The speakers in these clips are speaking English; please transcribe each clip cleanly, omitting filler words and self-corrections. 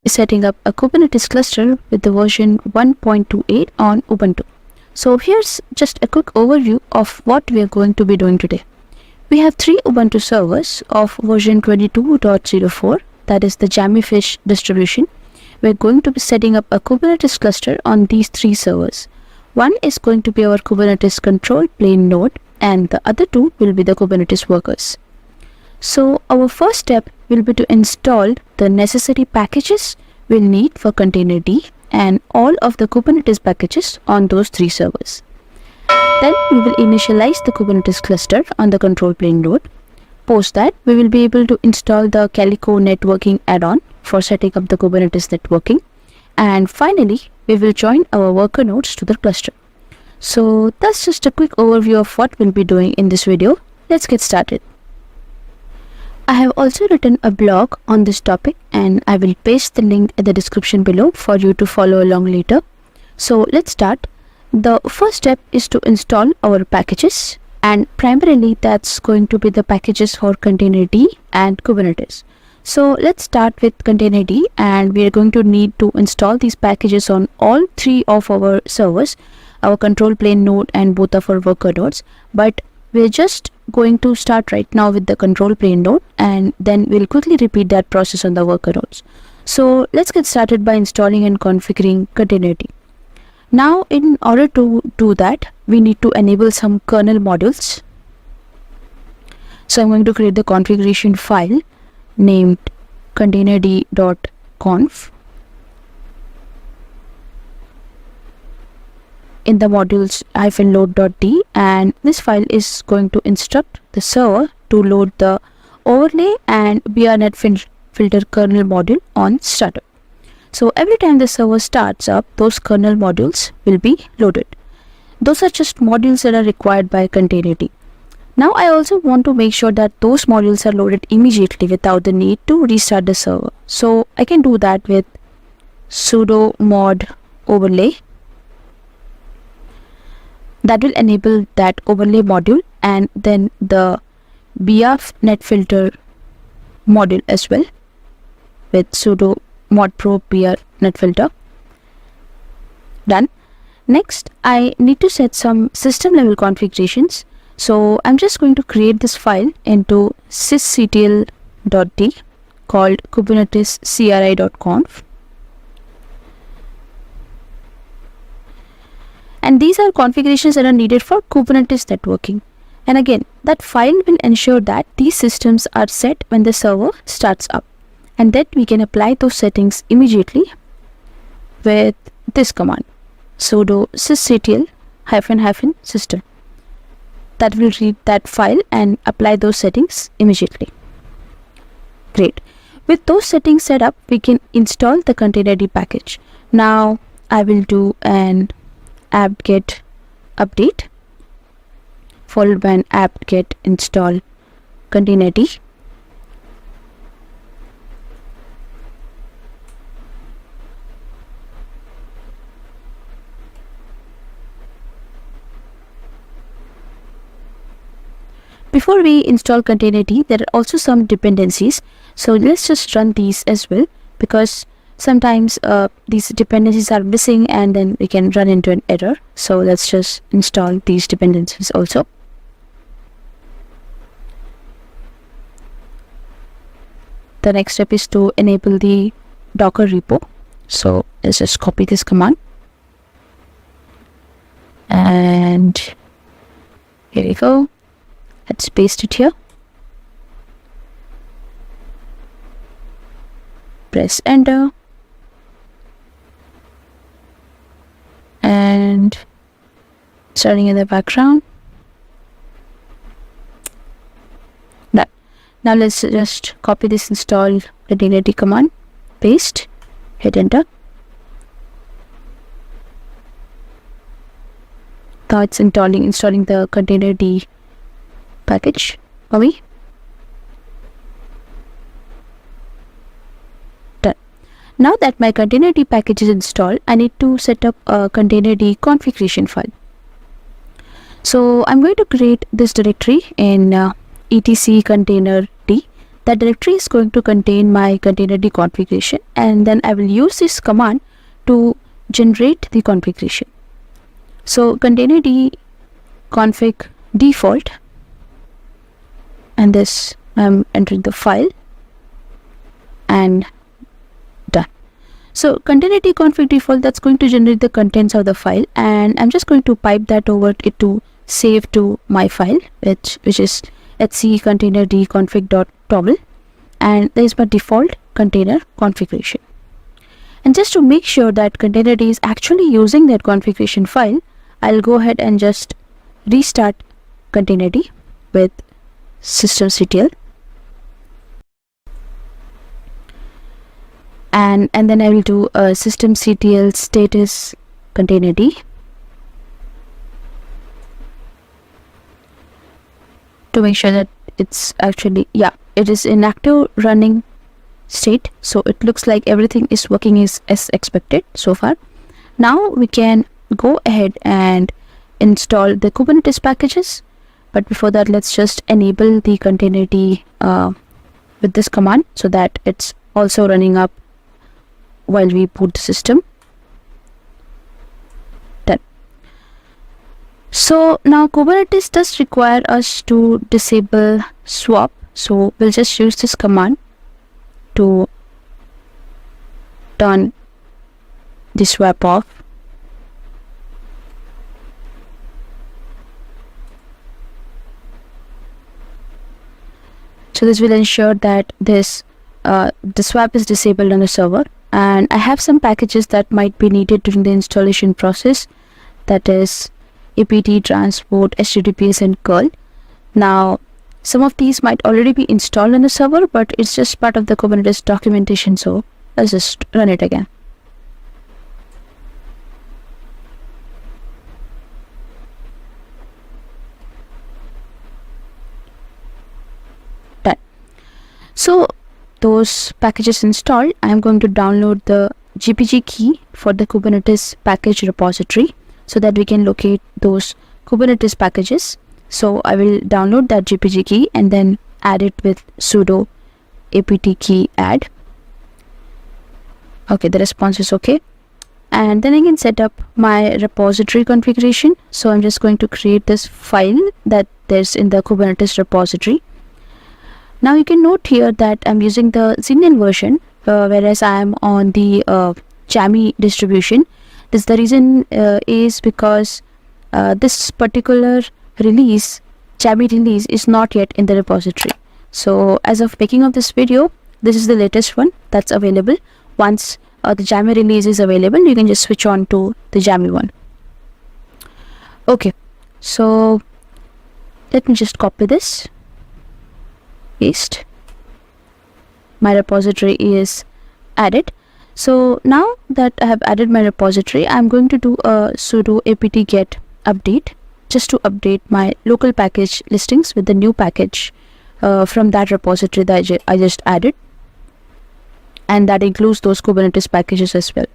be setting up a Kubernetes cluster with the version 1.28 on Ubuntu. So here's just a quick overview of what we are going to be doing today. We have 3 Ubuntu servers of version 22.04, that is the Jammefish distribution. We're going to be setting up a Kubernetes cluster on these 3 servers. One is going to be our Kubernetes control plane node, and the other 2 will be the Kubernetes workers. So our first step will be to install the necessary packages we'll need for Containerd and all of the Kubernetes packages on those 3 servers. Then we will initialize the Kubernetes cluster on the control plane node. Post that, we will be able to install the Calico networking add-on for setting up the Kubernetes networking. And finally, we will join our worker nodes to the cluster. So that's just a quick overview of what we'll be doing in this video. Let's get started. I have also written a blog on this topic and I will paste the link in the description below for you to follow along later. So let's start. The first step is to install our packages, and primarily that's going to be the packages for Containerd and Kubernetes. So let's start with Containerd, and we are going to need to install these packages on all 3 of our servers, our control plane node and both of our worker nodes. But we're just going to start right now with the control plane node, and then we'll quickly repeat that process on the worker nodes. So let's get started by installing and configuring Containerd. Now, in order to do that, we need to enable some kernel modules. So I'm going to create the configuration file named containerd.conf. in the modules -load.d, and this file is going to instruct the server to load the overlay and BRnet filter kernel module on startup. So every time the server starts up, those kernel modules will be loaded. Those are just modules that are required by Containerd. Now I also want to make sure that those modules are loaded immediately without the need to restart the server. So I can do that with sudo mod overlay. That will enable that overlay module, and then the BRnet filter module as well with sudo mod pro BRnet filter. Done. Next, I need to set some system level configurations. So I'm just going to create this file into sysctl.d called kubernetes cri.conf. And these are configurations that are needed for Kubernetes networking. And again, that file will ensure that these systems are set when the server starts up, and that we can apply those settings immediately with this command, sudo sysctl --system. That will read that file and apply those settings immediately. Great. With those settings set up, we can install the Containerd package. Now I will do an apt-get update followed by an apt-get install Containerd. Before we install Containerd, there are also some dependencies. So let's just run these as well, because sometimes these dependencies are missing and then we can run into an error. So let's just install these dependencies also. The next step is to enable the Docker repo. So let's just copy this command. And here we go. Let's paste it here. Press enter. And starting in the background. Done. Now let's just copy this install Containerd command, paste, hit enter. Now it's installing the Containerd package for me. Done. Now that my Containerd package is installed, I need to set up a Containerd configuration file. So I'm going to create this directory in etc containerd. that directory is going to contain my containerd configuration, and then I will use this command to generate the configuration. So containerd config default, and this I'm entering the file and done. So containerd config default, that's going to generate the contents of the file, and I'm just going to pipe that over it to save to my file, which is etc containerd config.toggle, and there is my default container configuration. And just to make sure that containerd is actually using that configuration file, I'll go ahead and just restart containerd with systemctl, and then I will do a systemctl status containerd to make sure that it's actually, yeah, it is in active running state, so it looks like everything is working as expected so far. Now we can go ahead and install the Kubernetes packages, but before that, let's just enable the containerd with this command so that it's also running up while we boot the system. Done. So now Kubernetes does require us to disable swap, so we'll just use this command to turn the swap off. So this will ensure that this the swap is disabled on the server. And I have some packages that might be needed during the installation process, that is apt, transport, https, and curl. Now some of these might already be installed on the server, but it's just part of the Kubernetes documentation, so let's just run it again. Done. So those packages installed, I am going to download the GPG key for the Kubernetes package repository so that we can locate those Kubernetes packages. So I will download that GPG key and then add it with sudo apt key add. Okay, the response is okay. And then I can set up my repository configuration. So I'm just going to create this file that there's in the Kubernetes repository. Now you can note here that I'm using the Xenial version, whereas I am on the Jammy distribution. The reason is because this particular release, Jammy release, is not yet in the repository. So as of making of this video, this is the latest one that's available. Once the Jammy release is available, you can just switch on to the Jammy one. Okay, so let me just copy this. Paste. My repository is added. So now that I have added my repository, I'm going to do a sudo apt get update just to update my local package listings with the new package from that repository that I just added, and that includes those Kubernetes packages as well.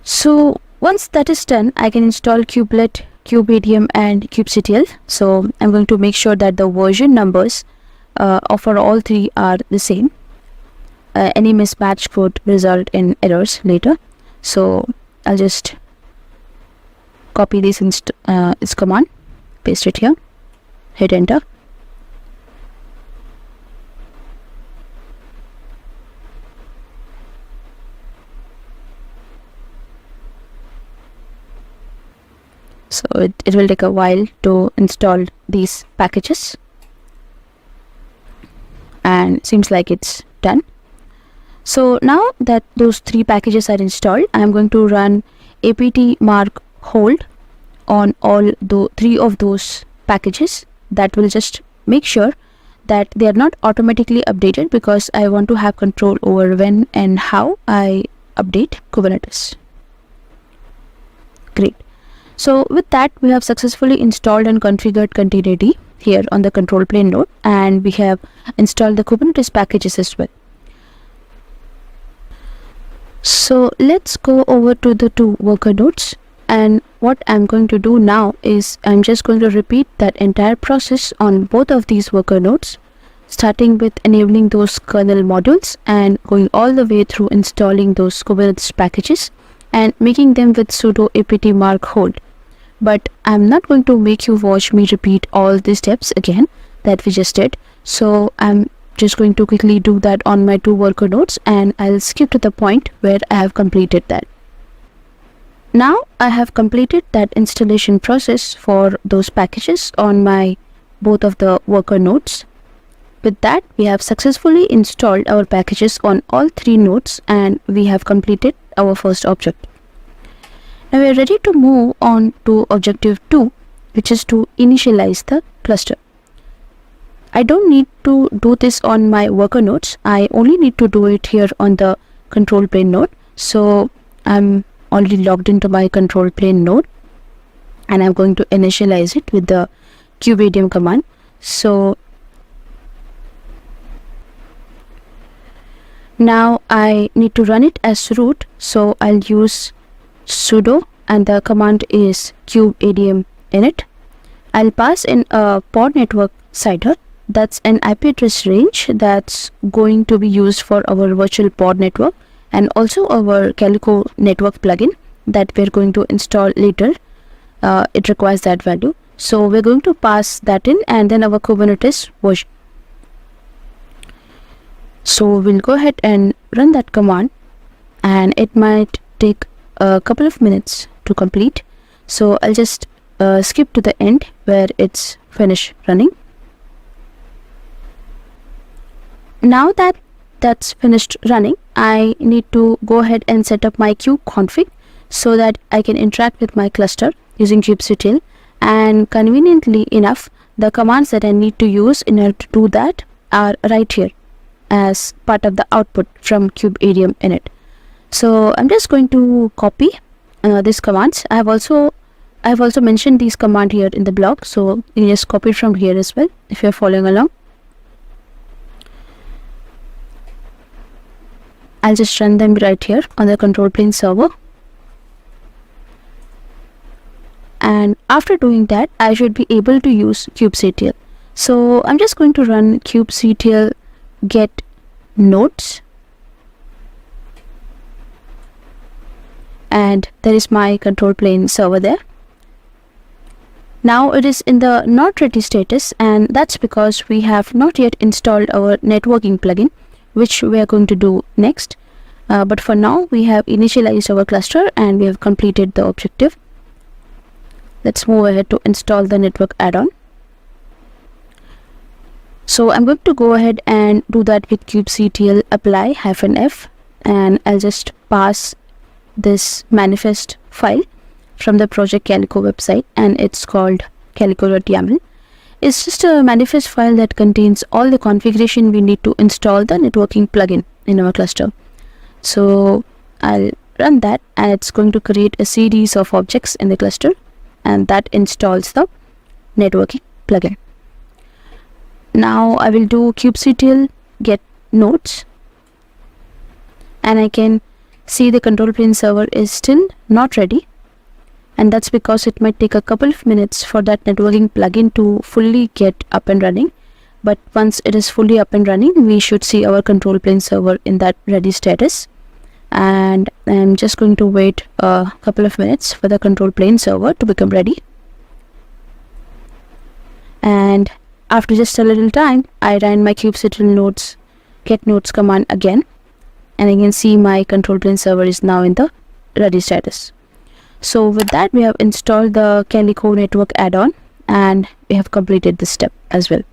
So once that is done, I can install Kubelet, Kubeadm, and kubectl. So I'm going to make sure that the version numbers for all three are the same. Any mismatch could result in errors later. So I'll just copy this command, paste it here, hit enter. So it will take a while to install these packages, and seems like it's done. So now that those three packages are installed, I'm going to run apt mark hold on all three of those packages. That will just make sure that they are not automatically updated, because I want to have control over when and how I update Kubernetes. Great. So with that, we have successfully installed and configured containerd here on the control plane node, and we have installed the Kubernetes packages as well. So let's go over to the two worker nodes, and what I'm going to do now is I'm just going to repeat that entire process on both of these worker nodes. starting with enabling those kernel modules and going all the way through installing those Kubernetes packages and making them with sudo apt mark hold. But I'm not going to make you watch me repeat all these steps again that we just did. So I'm just going to quickly do that on my 2 worker nodes, and I'll skip to the point where I have completed that. Now I have completed that installation process for those packages on my both of the worker nodes. With that, we have successfully installed our packages on all 3 nodes, and we have completed our first object. Now we are ready to move on to objective 2, which is to initialize the cluster. I don't need to do this on my worker nodes. I only need to do it here on the control plane node. So I'm already logged into my control plane node, and I'm going to initialize it with the Kubeadm command. So now I need to run it as root, so I'll use sudo, and the command is Kubeadm init. I'll pass in a pod network CIDR. That's an IP address range that's going to be used for our virtual pod network and also our Calico network plugin that we're going to install later. It requires that value. So we're going to pass that in, and then our Kubernetes version. So we'll go ahead and run that command, and it might take a couple of minutes to complete. So I'll just skip to the end where it's finished running. Now that that's finished running, I need to go ahead and set up my Kubeconfig so that I can interact with my cluster using kubectl, and conveniently enough, the commands that I need to use in order to do that are right here as part of the output from Kubeadm init. So I'm just going to copy these commands. I have also mentioned these commands here in the blog, so you can just copy from here as well if you're following along. I'll just run them right here on the control plane server. And after doing that, I should be able to use kubectl. So I'm just going to run kubectl get nodes, and there is my control plane server there. Now it is in the not ready status, and that's because we have not yet installed our networking plugin, which we are going to do next. But for now, we have initialized our cluster and we have completed the objective. Let's move ahead to install the network add-on. So I'm going to go ahead and do that with kubectl apply -f, and I'll just pass this manifest file from the project Calico website, and it's called calico.yaml. It's just a manifest file that contains all the configuration we need to install the networking plugin in our cluster. So I'll run that, and it's going to create a series of objects in the cluster, and that installs the networking plugin. Now I will do kubectl get nodes, and I can see the control plane server is still not ready, and that's because it might take a couple of minutes for that networking plugin to fully get up and running. But once it is fully up and running, we should see our control plane server in that ready status. And I'm just going to wait a couple of minutes for the control plane server to become ready. And after just a little time, I ran my kubectl nodes get nodes command again, and I can see my control plane server is now in the ready status. So with that, we have installed the Calico network add-on, and we have completed this step as well.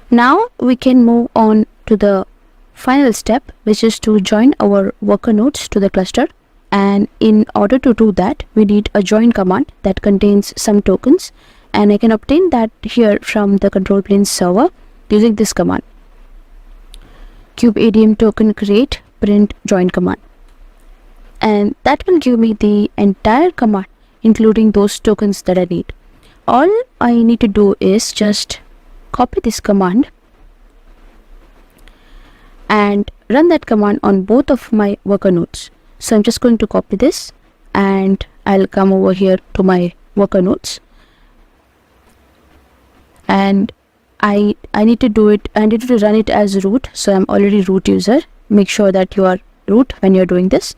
Now we can move on to the final step, which is to join our worker nodes to the cluster. And in order to do that, we need a join command that contains some tokens, and I can obtain that here from the control plane server using this command, Kubeadm token create print join command, and that will give me the entire command including those tokens that I need. All I need to do is just copy this command and run that command on both of my worker nodes. So I'm just going to copy this, and I'll come over here to my worker nodes. and I need to do it. I need to run it as root, so I'm already root user. Make sure that you are root when you're doing this,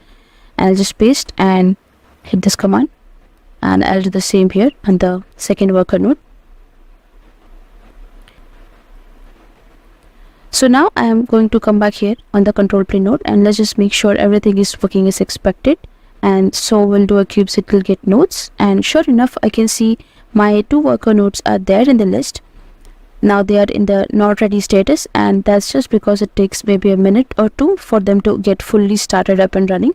and I'll just paste and hit this command, and I'll do the same here on the second worker node. So now I am going to come back here on the control plane node, and let's just make sure everything is working as expected. And so we'll do a kubectl get nodes, and sure enough I can see my 2 worker nodes are there in the list. Now they are in the not ready status, and that's just because it takes maybe a minute or 2 for them to get fully started up and running.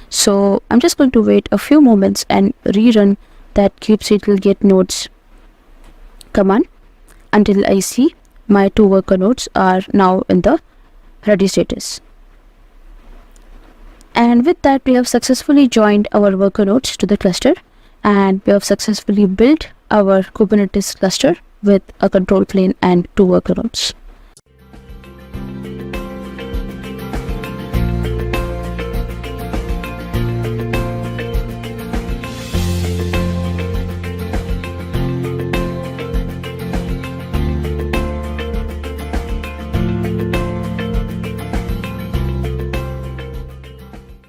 So I'm just going to wait a few moments and rerun that kubectl get nodes command until I see my 2 worker nodes are now in the ready status. And with that, we have successfully joined our worker nodes to the cluster, and we have successfully built our Kubernetes cluster with a control plane and 2 worker nodes.